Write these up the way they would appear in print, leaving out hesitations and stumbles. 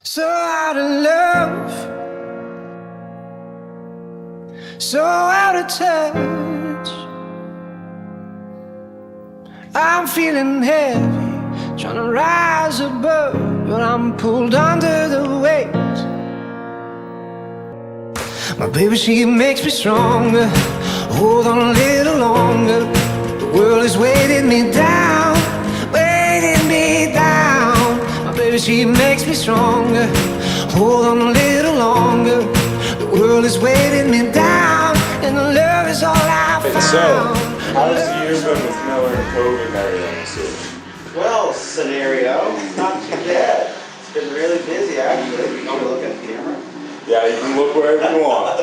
So out of love, so out of touch. I'm feeling heavy, trying to rise above, but I'm pulled under the weight. My baby, she makes me stronger. Hold on a little longer. The world is weighting me down, weighting me down. My baby, she makes me stronger. Hold on a little longer. The world is weighting me down, and the love is all I found. So, how's the year been with Miller and COVID and everything this year? Well, scenario, not too bad. It's been really busy actually. You want to look at the camera? Yeah, you can look wherever you want.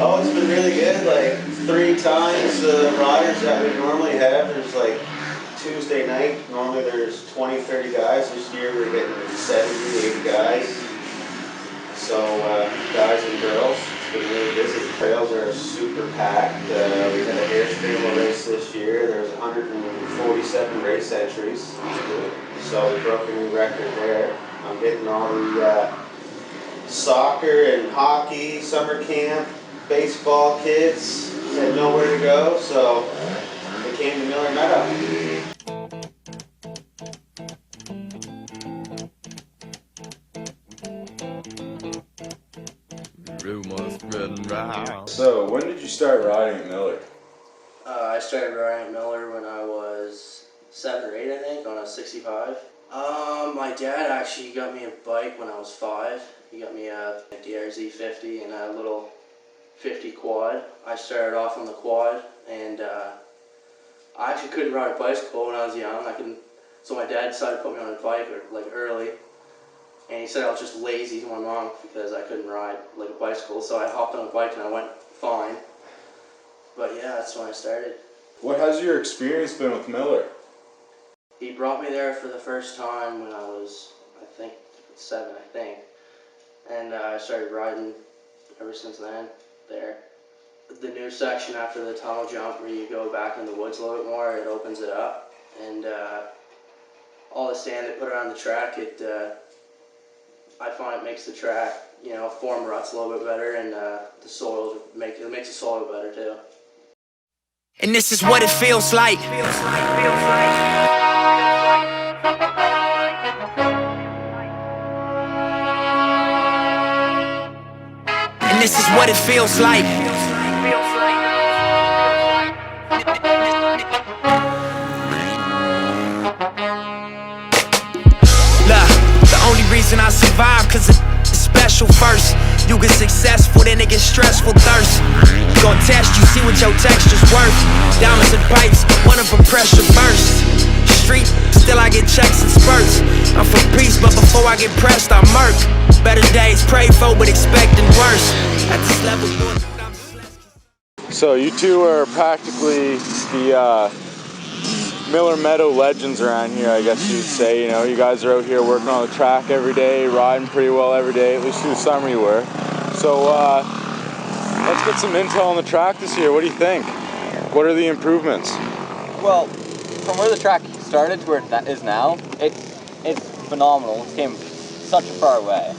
Oh, it's been really good. Like 3 times the riders that we normally have. There's like Tuesday night, normally there's 20, 30 guys. This year we're getting 70, 80 guys. So guys and girls, it's been really busy. Trails are super packed. We had a hair scramble race this year. There's 147 race entries. So we broke a new record there. I'm getting all the soccer and hockey, summer camp, baseball kids had nowhere to go, so they came to Miller Meadow. So, when did you start riding at Miller? I started riding at Miller when I was 7 or 8, I think, on a 65. My dad actually got me a bike when I was 5. He got me a TIAGZ 50 and a little 50 quad. I started off on the quad, and I actually couldn't ride a bicycle when I was young. So my dad decided to put me on a bike like early, and he said I was just lazy to my mom because I couldn't ride like a bicycle. So I hopped on a bike and I went fine. But yeah, that's when I started. What has your experience been with Miller? He brought me there for the first time when I was, I think, 7, I think. And I started riding ever since then there. The new section after the tunnel jump where you go back in the woods a little bit more, it opens it up. And all the sand they put around the track, I find it makes the track, form ruts a little bit better, and the soil, it makes the soil better too. And this is what it feels like. And this is what it feels like. Look, the only reason I survive, cause it's special first. You get successful, then it gets stressful, thirst. Gon' test you, see what your texture's worth. Diamonds and pipes, one of them pressure burst. Street, still I get checks and spurts. I'm for peace, but before I get pressed, I murk. Better days prayed for, but expecting worse. At this level, So, you two are practically the Miller Meadow legends around here, I guess you'd say. You guys are out here working on the track every day, riding pretty well every day, at least through the summer you were. So, let's get some intel on the track this year. What do you think? What are the improvements? Well, from where the track started to where it is now, it's phenomenal. It came such a far way.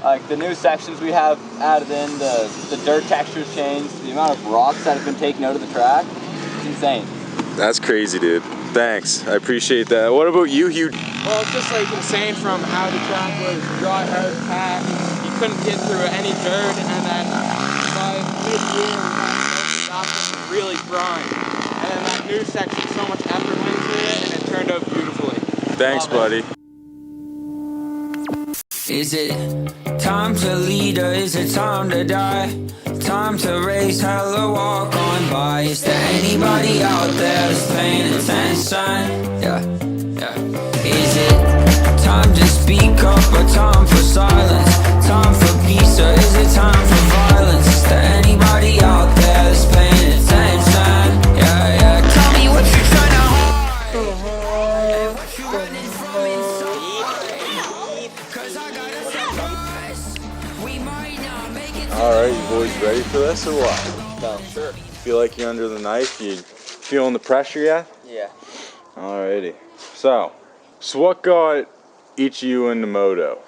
Like the new sections we have added in, the dirt textures changed, the amount of rocks that have been taken out of the track, it's insane. That's crazy, dude. Thanks. I appreciate that. What about you, Hugh? Well, it's just like insane from how the track was dry, hard, packed. You couldn't get through any dirt, and then by mid-year we had stopping really grind. And then that new section, so much effort went into it, and it turned out beautifully. Thanks, buddy. is it time to lead or is it time to die? Time to race, hell or walk on by. Is there anybody out there that's paying attention? Yeah. Is it time to speak up or time for silence? Time for peace or is it time for violence? Is there anybody out there that's paying attention? Yeah. Tell me what you're trying to hide and what you running from inside. 'Cause I got a surprise. We might not make it. Alright, you boys ready for this or what? No, sure. Feel like you're under the knife? You feeling the pressure yet? Yeah. Alrighty. So what got each of you into moto?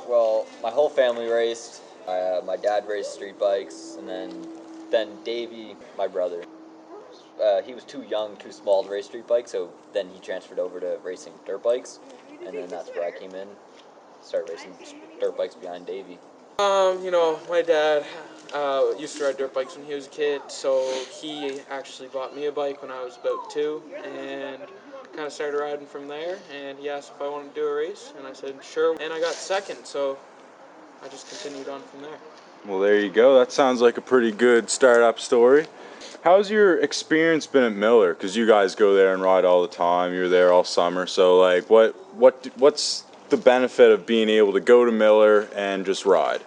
Well, my whole family raced. My dad raced street bikes, and then Davey, my brother, he was too young, too small to race street bikes, so then he transferred over to racing dirt bikes, and then that's where I came in, started racing dirt bikes behind Davey. You know, my dad used to ride dirt bikes when he was a kid, so he actually bought me a bike when I was about 2, and kind of started riding from there, and he asked if I wanted to do a race, and I said sure, and I got second, so I just continued on from there. Well, there you go. That sounds like a pretty good startup story. How's your experience been at Miller? Because you guys go there and ride all the time. You're there all summer. So, like, what's the benefit of being able to go to Miller and just ride?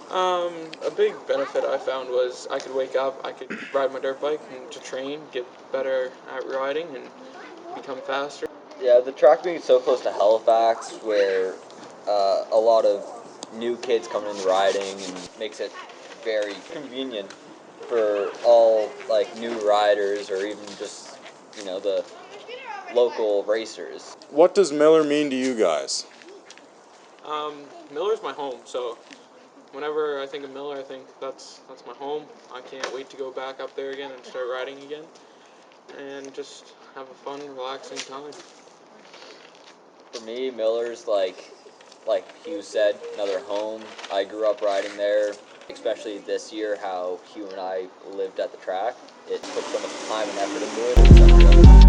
A big benefit I found was I could wake up, I could ride my dirt bike and to train, get better at riding, and become faster. Yeah, the track being so close to Halifax, where a lot of new kids coming into riding, and makes it very convenient for all like new riders or even just, you know, the local racers. What does Miller mean to you guys? Miller's my home, so whenever I think of Miller, I think that's my home. I can't wait to go back up there again and start riding again, and just have a fun, relaxing time. For me, Miller's like Hugh said, another home. I grew up riding there, especially this year, how Hugh and I lived at the track. It took so much time and effort into it. It's something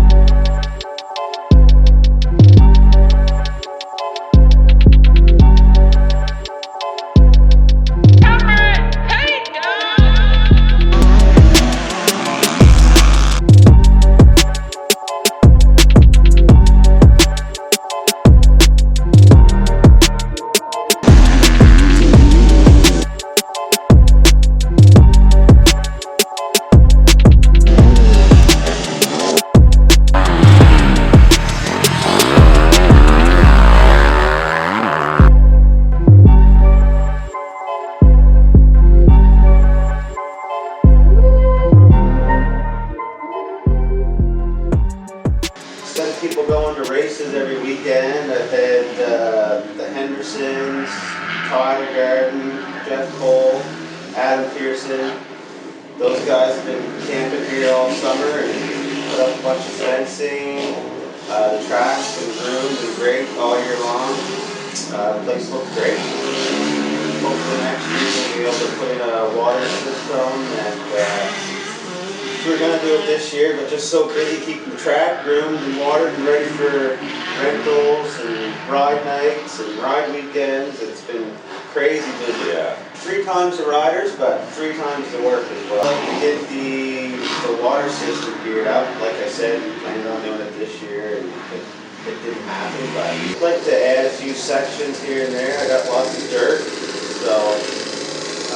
People going to races every weekend. I've had the Hendersons, Tyler Garden, Jeff Cole, Adam Pearson. Those guys have been camping here all summer and put up a bunch of fencing. The track's been groomed and great all year long. The place looks great. Hopefully next year we'll be able to put in a water system, and we were going to do it this year, but just so busy keeping the track groomed and watered and ready for rentals and ride nights and ride weekends. It's been crazy busy. Yeah. 3 times the riders, but 3 times the work as well. I'd like to get the water system geared up. Like I said, we planned on doing it this year, and it didn't happen. But I'd like to add a few sections here and there. I got lots of dirt, so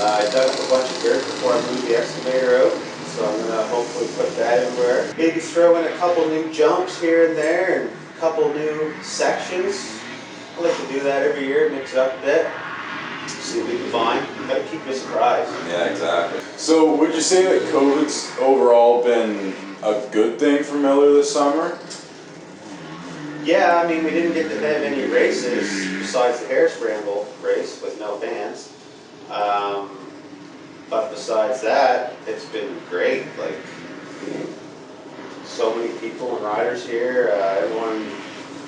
I dug up a bunch of dirt before I moved the excavator out. So I'm going to hopefully put that everywhere. Maybe throw in a couple new jumps here and there and a couple new sections. I like to do that every year, mix it up a bit, see what we can find. Got to keep you surprised. Yeah, exactly. So would you say that COVID's overall been a good thing for Miller this summer? Yeah, I mean, we didn't get to have any races besides the hare scramble race with no fans. But besides that, it's been great. Like, so many people and riders here.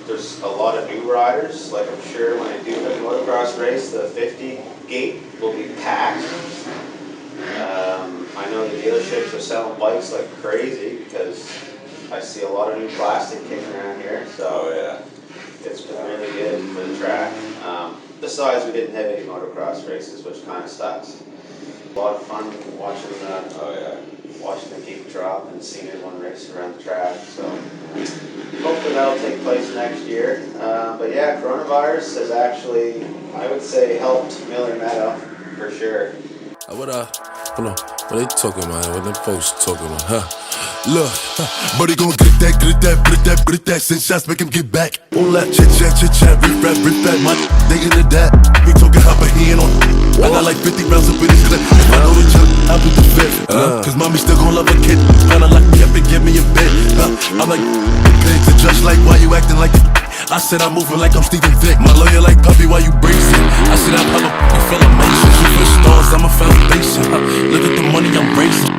There's a lot of new riders. Like, I'm sure when I do the motocross race, the 50 gate will be packed. I know the dealerships are selling bikes like crazy because I see a lot of new plastic kicking around here. So yeah, it's been really good for the track. Besides, we didn't have any motocross races, which kind of sucks. A lot of fun watching the geek drop and seeing everyone race around the track. So hopefully that'll take place next year. But yeah, coronavirus has actually, I would say, helped Miller Meadow for sure. Hold on. What they talking about? What them folks talking about? Look, but he gon' get that, send shots, make him get back. All that chit chat, rip rap, my they into that. We talking how, but he ain't on. I got like 50 rounds up in this clip. If I know the jump, I'll be the fifth. Cause mommy still gon' love a kid. Kinda like me up and give me a bit. I'm like, to judge like, why you acting like I said I'm moving like I'm Steven Vick. My lawyer like puppy, why you bracing? I said I'm hella fucking filmation. Shoot for stars, I'm a foundation. Look at the money I'm raising.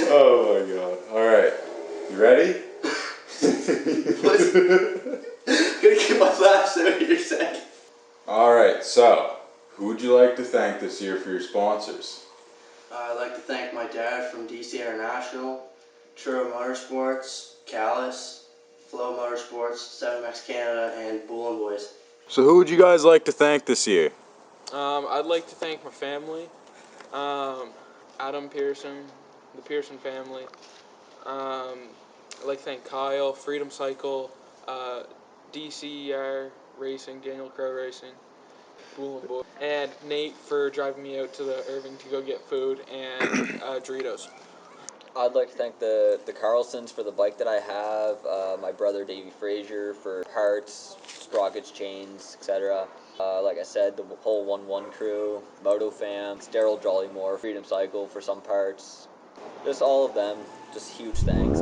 Oh my god. Alright. You ready? Gonna get my last out here second. Alright, so who would you like to thank this year for your sponsors? I'd like to thank my dad from DC International, Truro Motorsports, Callus, Flow Motorsports, 7X Canada, and Bullin Boys. So who would you guys like to thank this year? I'd like to thank my family, Adam Pearson, the Pearson family. I'd like to thank Kyle, Freedom Cycle, DCER Racing, Daniel Crow Racing, Bull and Boy, and Nate for driving me out to the Irving to go get food, and Doritos. I'd like to thank the Carlsons for the bike that I have, my brother Davey Frazier for parts, sprockets, chains, etc. Like I said, the whole 1-1 crew, Moto Fam, Daryl Jollymore, Freedom Cycle for some parts, just all of them, just huge thanks.